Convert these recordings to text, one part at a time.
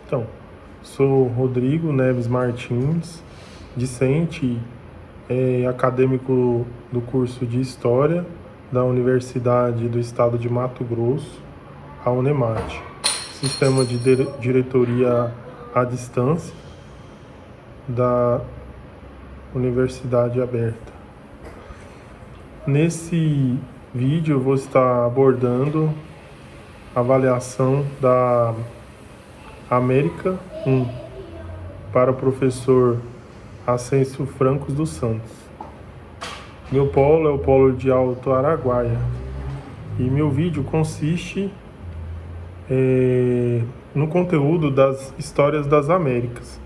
Então, sou Rodrigo Neves Martins, discente acadêmico do curso de História da Universidade do Estado de Mato Grosso, a Unemate, Sistema de Diretoria à Distância da Universidade Aberta. Nesse vídeo eu vou estar abordando a avaliação da América 1 para o professor Ascencio Francos dos Santos. Meu polo é o polo de Alto Araguaia e meu vídeo consiste no conteúdo das histórias das Américas.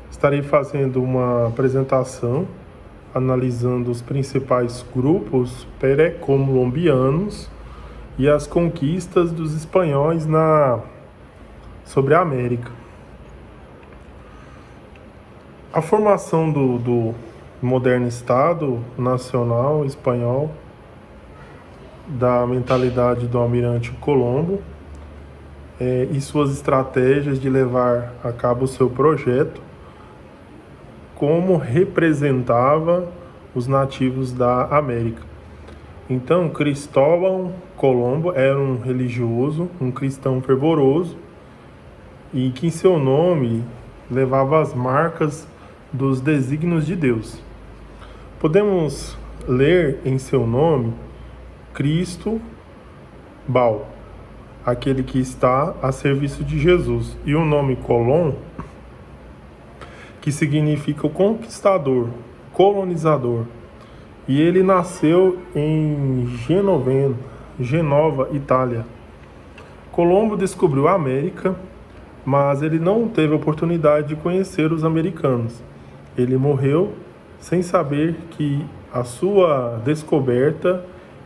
Estarei fazendo uma apresentação analisando os principais grupos pré-colombianos e as conquistas dos espanhóis sobre a América. A formação do moderno Estado Nacional espanhol, da mentalidade do almirante Colombo e suas estratégias de levar a cabo o seu projeto, como representava os nativos da América. Então, Cristóvão Colombo era um religioso, um cristão fervoroso, e que em seu nome levava as marcas dos desígnios de Deus. Podemos ler em seu nome Cristo Bal, aquele que está a serviço de Jesus, e o nome Colom, que significa o conquistador, colonizador. E ele nasceu em Genova, Itália. Colombo descobriu a América, mas ele não teve a oportunidade de conhecer os americanos. Ele morreu sem saber que a sua descoberta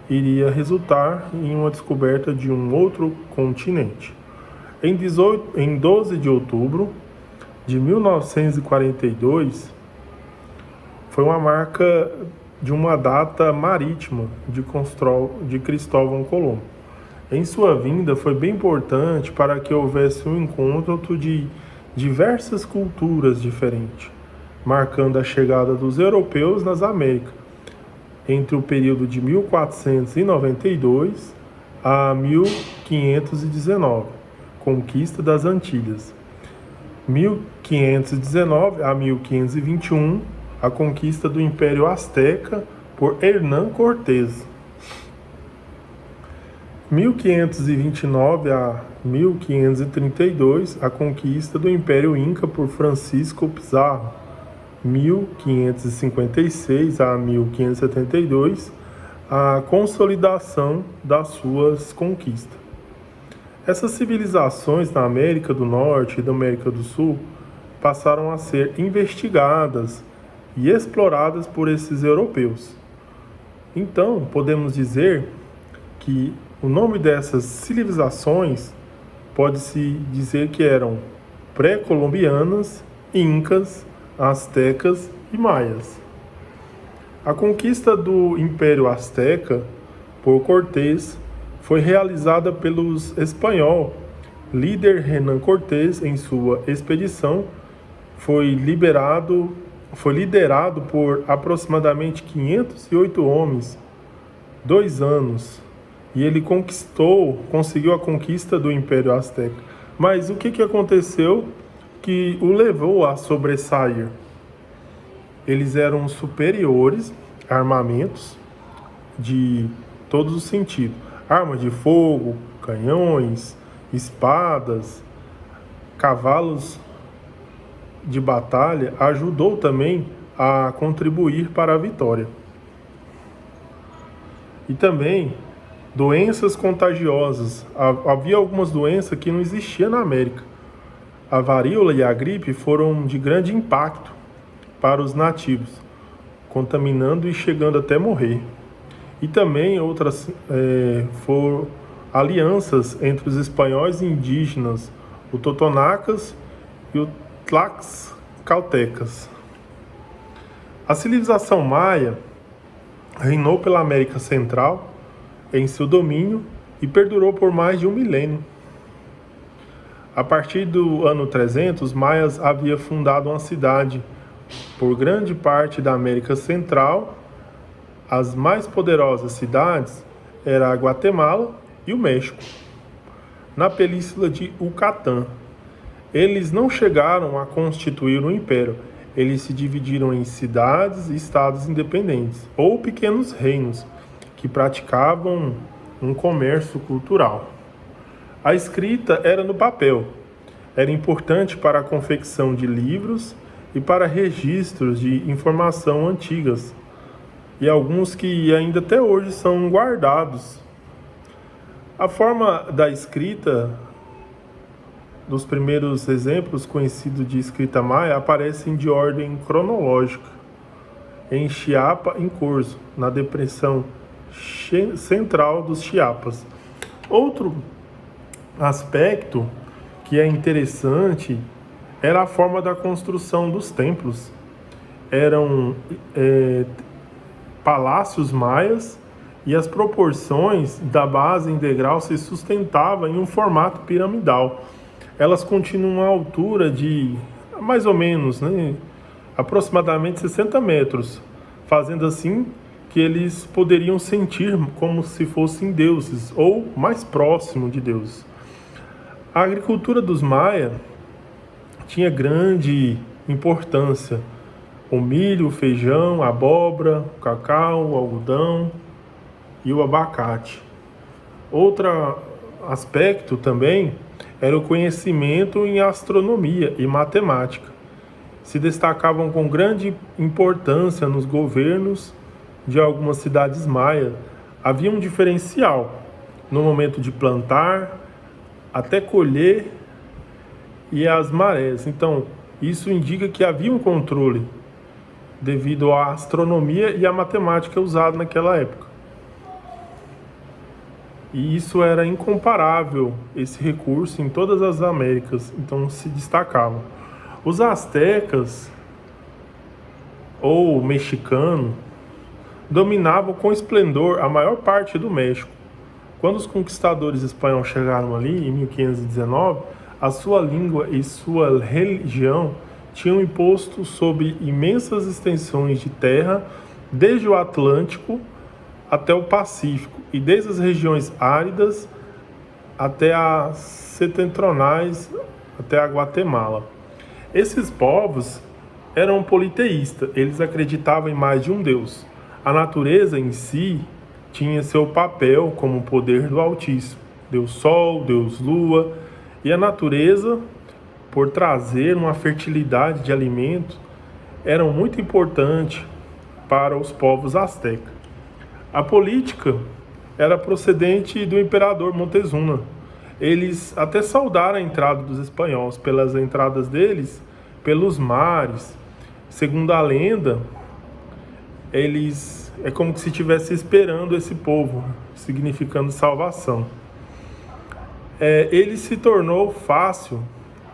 iria resultar em uma descoberta de um outro continente. Em 12 de outubro de 1942, foi uma marca de uma data marítima de Cristóvão Colombo. Em sua vinda foi bem importante para que houvesse um encontro de diversas culturas diferentes, marcando a chegada dos europeus nas Américas, entre o período de 1492 a 1519, conquista das Antilhas. 1519 a 1521, a conquista do Império Azteca por Hernán Cortés. 1529 a 1532, a conquista do Império Inca por Francisco Pizarro. 1556 a 1572, a consolidação das suas conquistas. Essas civilizações na América do Norte e da América do Sul passaram a ser investigadas e exploradas por esses europeus. Então, podemos dizer que o nome dessas civilizações pode-se dizer que eram pré-colombianas, incas, astecas e maias. A conquista do Império Azteca por Cortés foi realizada pelos espanhóis. Líder Hernán Cortés, em sua expedição, foi liderado por aproximadamente 508 homens, 2 anos, e ele conseguiu a conquista do Império Azteca. Mas o que aconteceu que o levou a sobressair? Eles eram superiores a armamentos de todos os sentidos. Armas de fogo, canhões, espadas, cavalos de batalha, ajudou também a contribuir para a vitória. E também doenças contagiosas. Havia algumas doenças que não existiam na América. A varíola e a gripe foram de grande impacto para os nativos, contaminando e chegando até morrer. E também outras foram alianças entre os espanhóis e indígenas, o Totonacas e o Tlaxcaltecas. A civilização maia reinou pela América Central em seu domínio e perdurou por mais de um milênio. A partir do ano 300, os maias haviam fundado uma cidade por grande parte da América Central. As mais poderosas cidades eram a Guatemala e o México, na península de Yucatán. Eles não chegaram a constituir um império, eles se dividiram em cidades e estados independentes, ou pequenos reinos, que praticavam um comércio cultural. A escrita era no papel, era importante para a confecção de livros e para registros de informação antigas, e alguns que ainda até hoje são guardados. A forma da escrita dos primeiros exemplos conhecidos de escrita maia aparecem de ordem cronológica, em Chiapa, em Corzo, na depressão central dos Chiapas. Outro aspecto que é interessante era a forma da construção dos templos. Eram palácios maias e as proporções da base em degrau se sustentavam em um formato piramidal. Elas continuam a altura de mais ou menos, aproximadamente 60 metros, fazendo assim que eles poderiam sentir como se fossem deuses ou mais próximo de deuses. A agricultura dos Maia tinha grande importância. O milho, o feijão, a abóbora, o cacau, o algodão e o abacate. Outro aspecto também era o conhecimento em astronomia e matemática. Se destacavam com grande importância nos governos de algumas cidades maias. Havia um diferencial no momento de plantar, até colher e as marés. Então, isso indica que havia um controle devido à astronomia e à matemática usada naquela época. E isso era incomparável, esse recurso, em todas as Américas, então se destacavam. Os astecas, ou mexicanos, dominavam com esplendor a maior parte do México. Quando os conquistadores espanhóis chegaram ali, em 1519, a sua língua e sua religião tinham imposto sobre imensas extensões de terra, desde o Atlântico até o Pacífico, e desde as regiões áridas até as setentrionais, até a Guatemala. Esses povos eram politeístas, eles acreditavam em mais de um Deus. A natureza em si tinha seu papel como poder do Altíssimo, Deus Sol, Deus Lua, e a natureza, por trazer uma fertilidade de alimentos, era muito importante para os povos astecas. A política era procedente do imperador Montezuma. Eles até saudaram a entrada dos espanhóis, pelas entradas deles, pelos mares. Segundo a lenda, eles é como se estivesse esperando esse povo, significando salvação. Ele se tornou fácil,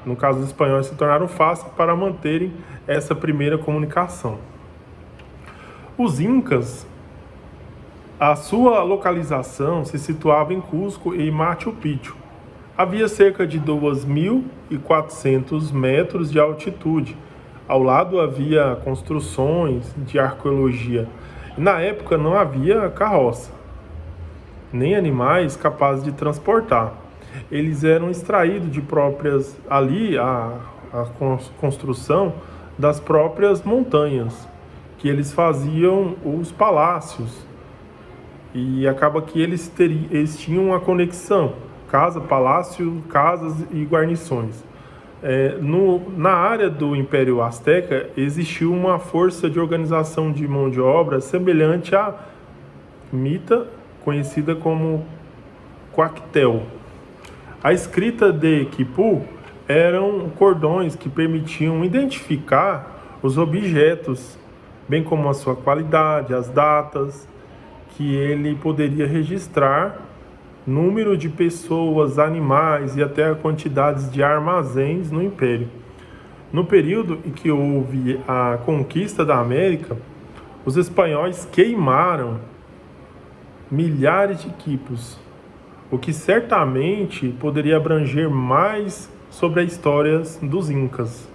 no caso dos espanhóis, se tornaram fácil para manterem essa primeira comunicação. Os incas, a sua localização se situava em Cusco e Machu Picchu. Havia cerca de 2.400 metros de altitude. Ao lado havia construções de arqueologia. Na época não havia carroça, nem animais capazes de transportar. Eles eram extraídos de próprias, ali, a construção das próprias montanhas, que eles faziam os palácios. E acaba que eles tinham uma conexão, casa, palácio, casas e guarnições. Na área do Império Azteca existiu uma força de organização de mão de obra semelhante à mita, conhecida como Coactel. A escrita de quipu eram cordões que permitiam identificar os objetos, bem como a sua qualidade, as datas, que ele poderia registrar número de pessoas, animais e até quantidades de armazéns no Império. No período em que houve a conquista da América, os espanhóis queimaram milhares de quipus, o que certamente poderia abranger mais sobre as histórias dos Incas.